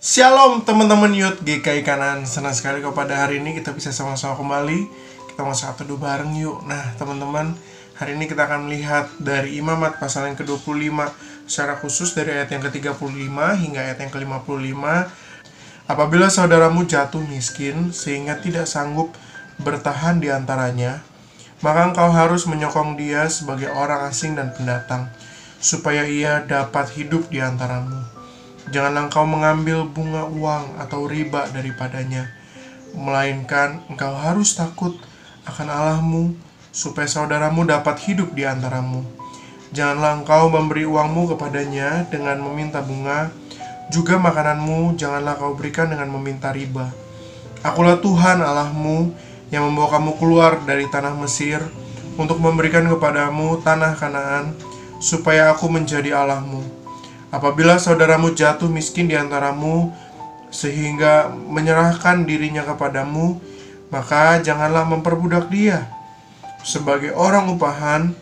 Shalom teman-teman Youth GKI Kanan. Senang sekali kalau pada hari ini kita bisa sama-sama kembali. Kita mau satu doa bareng yuk. Nah teman-teman, hari ini kita akan melihat dari Imamat pasal yang ke-25, secara khusus dari ayat yang ke-35 hingga ayat yang ke-55. Apabila saudaramu jatuh miskin sehingga tidak sanggup bertahan di antaranya, maka engkau harus menyokong dia sebagai orang asing dan pendatang, supaya ia dapat hidup di antaramu. Janganlah engkau mengambil bunga uang atau riba daripadanya, melainkan engkau harus takut akan Allahmu, supaya saudaramu dapat hidup di antaramu. Janganlah engkau memberi uangmu kepadanya dengan meminta bunga, juga makananmu janganlah kau berikan dengan meminta riba. Akulah Tuhan Allahmu yang membawa kamu keluar dari tanah Mesir untuk memberikan kepadamu tanah Kanaan, supaya aku menjadi Allahmu. Apabila saudaramu jatuh miskin di antaramu sehingga menyerahkan dirinya kepadamu, maka janganlah memperbudak dia. Sebagai orang upahan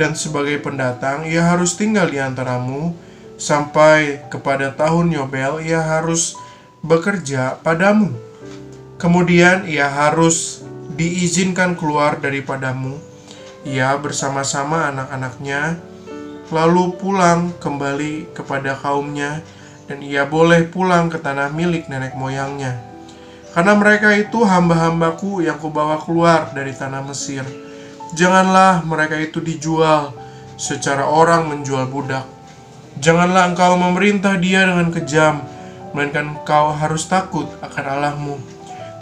dan sebagai pendatang, ia harus tinggal di antaramu sampai kepada tahun Yobel. Ia harus bekerja padamu. Kemudian ia harus diizinkan keluar daripadamu, ia bersama-sama anak-anaknya, lalu pulang kembali kepada kaumnya, dan ia boleh pulang ke tanah milik nenek moyangnya. Karena mereka itu hamba-hambaku yang kubawa keluar dari tanah Mesir. Janganlah mereka itu dijual secara orang menjual budak. Janganlah engkau memerintah dia dengan kejam, melainkan engkau harus takut akan Allahmu.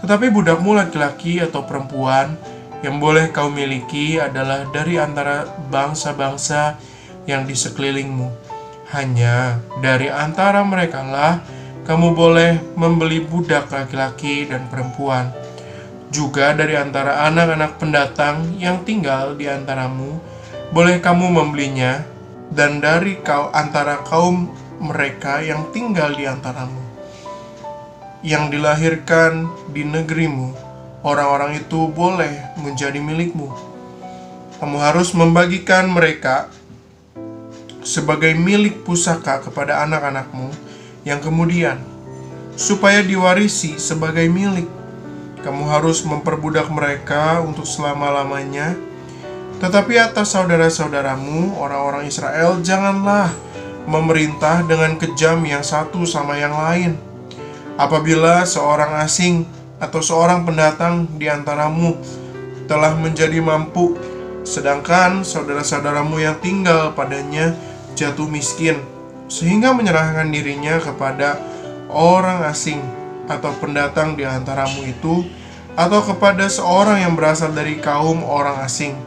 Tetapi budakmu laki-laki atau perempuan yang boleh kau miliki adalah dari antara bangsa-bangsa yang di sekelilingmu. Hanya dari antara mereka lah kamu boleh membeli budak laki-laki dan perempuan. Juga dari antara anak-anak pendatang yang tinggal di antaramu boleh kamu membelinya, dan dari antara kaum mereka yang tinggal di antaramu yang dilahirkan di negerimu, orang-orang itu boleh menjadi milikmu. Kamu harus membagikan mereka sebagai milik pusaka kepada anak-anakmu yang kemudian, supaya diwarisi sebagai milik. Kamu harus memperbudak mereka untuk selama-lamanya. Tetapi atas saudara-saudaramu, orang-orang Israel, janganlah memerintah dengan kejam yang satu sama yang lain. Apabila seorang asing atau seorang pendatang di antaramu telah menjadi mampu, sedangkan saudara-saudaramu yang tinggal padanya jatuh miskin, sehingga menyerahkan dirinya kepada orang asing atau pendatang di antaramu itu, atau kepada seorang yang berasal dari kaum orang asing,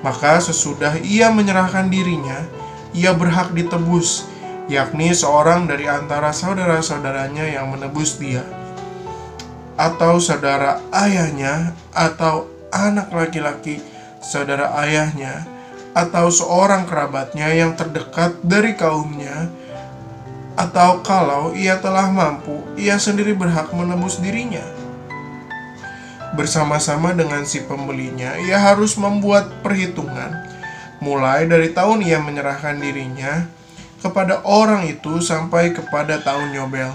maka sesudah ia menyerahkan dirinya, ia berhak ditebus, yakni seorang dari antara saudara-saudaranya yang menebus dia, atau saudara ayahnya, atau anak laki-laki saudara ayahnya, atau seorang kerabatnya yang terdekat dari kaumnya, atau kalau ia telah mampu, ia sendiri berhak menebus dirinya. Bersama-sama dengan si pembelinya, ia harus membuat perhitungan, mulai dari tahun ia menyerahkan dirinya kepada orang itu sampai kepada tahun Yobel.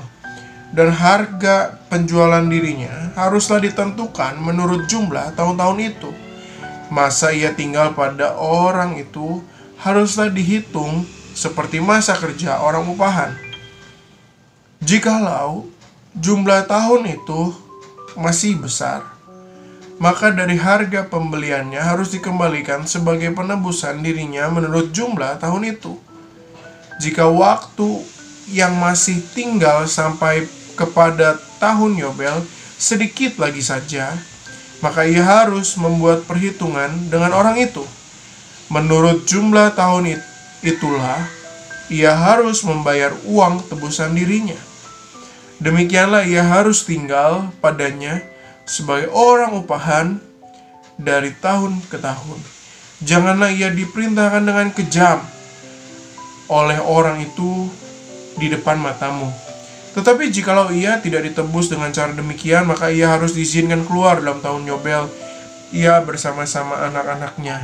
Dan harga penjualan dirinya haruslah ditentukan menurut jumlah tahun-tahun itu. Masa ia tinggal pada orang itu haruslah dihitung seperti masa kerja orang upahan. Jikalau jumlah tahun itu masih besar, maka dari harga pembeliannya harus dikembalikan sebagai penebusan dirinya menurut jumlah tahun itu. Jika waktu yang masih tinggal sampai kepada tahun Yobel sedikit lagi saja, maka ia harus membuat perhitungan dengan orang itu. Menurut jumlah tahun itulah ia harus membayar uang tebusan dirinya. Demikianlah ia harus tinggal padanya sebagai orang upahan dari tahun ke tahun. Janganlah ia diperintahkan dengan kejam oleh orang itu di depan matamu. Tetapi jikalau ia tidak ditebus dengan cara demikian, maka ia harus diizinkan keluar dalam tahun Yobel, ia bersama-sama anak-anaknya.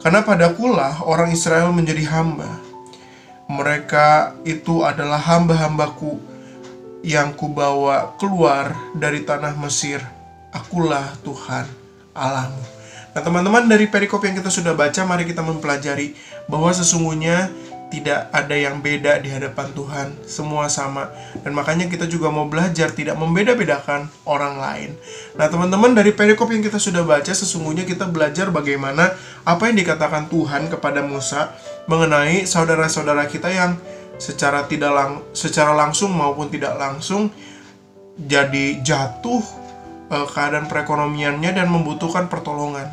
Karena padakulah orang Israel menjadi hamba, Mereka itu adalah hamba-hambaku yang kubawa keluar dari tanah Mesir. Akulah Tuhan Allahmu. Nah teman-teman, dari perikop yang kita sudah baca, mari kita mempelajari bahwa sesungguhnya tidak ada yang beda di hadapan Tuhan, semua sama. Dan makanya kita juga mau belajar tidak membeda-bedakan orang lain. Nah teman-teman, dari perikop yang kita sudah baca, sesungguhnya kita belajar bagaimana apa yang dikatakan Tuhan kepada Musa mengenai saudara-saudara kita yang secara langsung maupun tidak langsung jadi jatuh keadaan perekonomiannya dan membutuhkan pertolongan.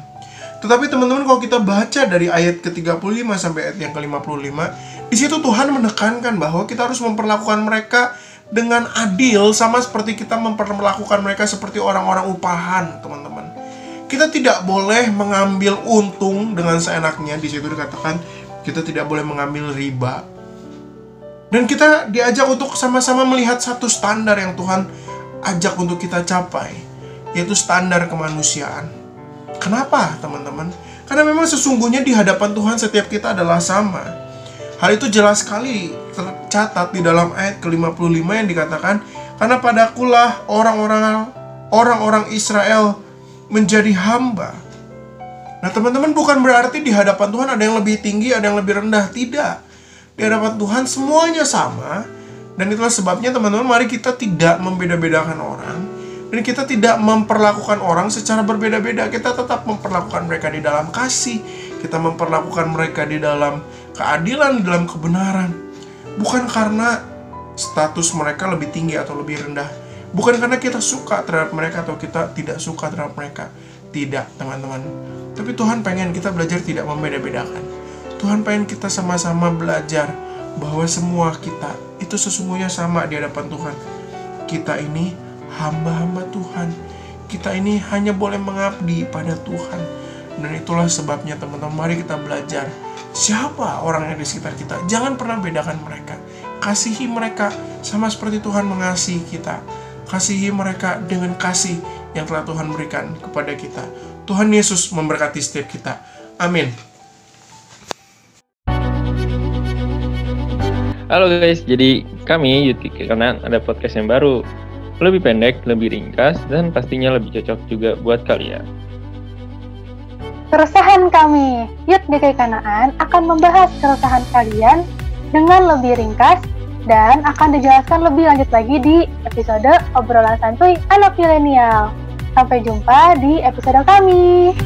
Tetapi teman-teman, kalau kita baca dari ayat ke-35 sampai ayat yang ke-55, di situ Tuhan menekankan bahwa kita harus memperlakukan mereka dengan adil, sama seperti kita memperlakukan mereka seperti orang-orang upahan, teman-teman. Kita tidak boleh mengambil untung dengan seenaknya. Di situ dikatakan kita tidak boleh mengambil riba. Dan kita diajak untuk sama-sama melihat satu standar yang Tuhan ajak untuk kita capai, yaitu standar kemanusiaan. Kenapa, teman-teman? Karena memang sesungguhnya di hadapan Tuhan setiap kita adalah sama. Hal itu jelas sekali tercatat di dalam ayat ke-55 yang dikatakan, karena padakulah orang-orang Israel menjadi hamba. Nah, teman-teman, bukan berarti di hadapan Tuhan ada yang lebih tinggi, ada yang lebih rendah. Tidak. Di hadapan Tuhan semuanya sama. Dan itulah sebabnya, teman-teman, mari kita tidak membeda-bedakan orang. Dan kita tidak memperlakukan orang secara berbeda-beda. Kita tetap memperlakukan mereka di dalam kasih. Kita memperlakukan mereka di dalam keadilan, di dalam kebenaran. Bukan karena status mereka lebih tinggi atau lebih rendah. Bukan karena kita suka terhadap mereka atau kita tidak suka terhadap mereka. Tidak, teman-teman. Tapi Tuhan pengen kita belajar tidak membeda-bedakan. Tuhan pengen kita sama-sama belajar bahwa semua kita itu sesungguhnya sama di hadapan Tuhan. Kita ini hamba-hamba Tuhan. Kita ini hanya boleh mengabdi pada Tuhan. Dan itulah sebabnya, teman-teman, mari kita belajar siapa orang yang di sekitar kita. Jangan pernah bedakan mereka. Kasihi mereka sama seperti Tuhan mengasihi kita. Kasihi mereka dengan kasih yang telah Tuhan berikan kepada kita. Tuhan Yesus memberkati setiap kita. Amin. Halo guys, jadi kami Youth Gekai Kanaan ada podcast yang baru. Lebih pendek, lebih ringkas, dan pastinya lebih cocok juga buat kalian. Keresahan kami, Youth Gekai Kanaan akan membahas keresahan kalian dengan lebih ringkas dan akan dijelaskan lebih lanjut lagi di episode obrolan santuy anak milenial. Sampai jumpa di episode kami.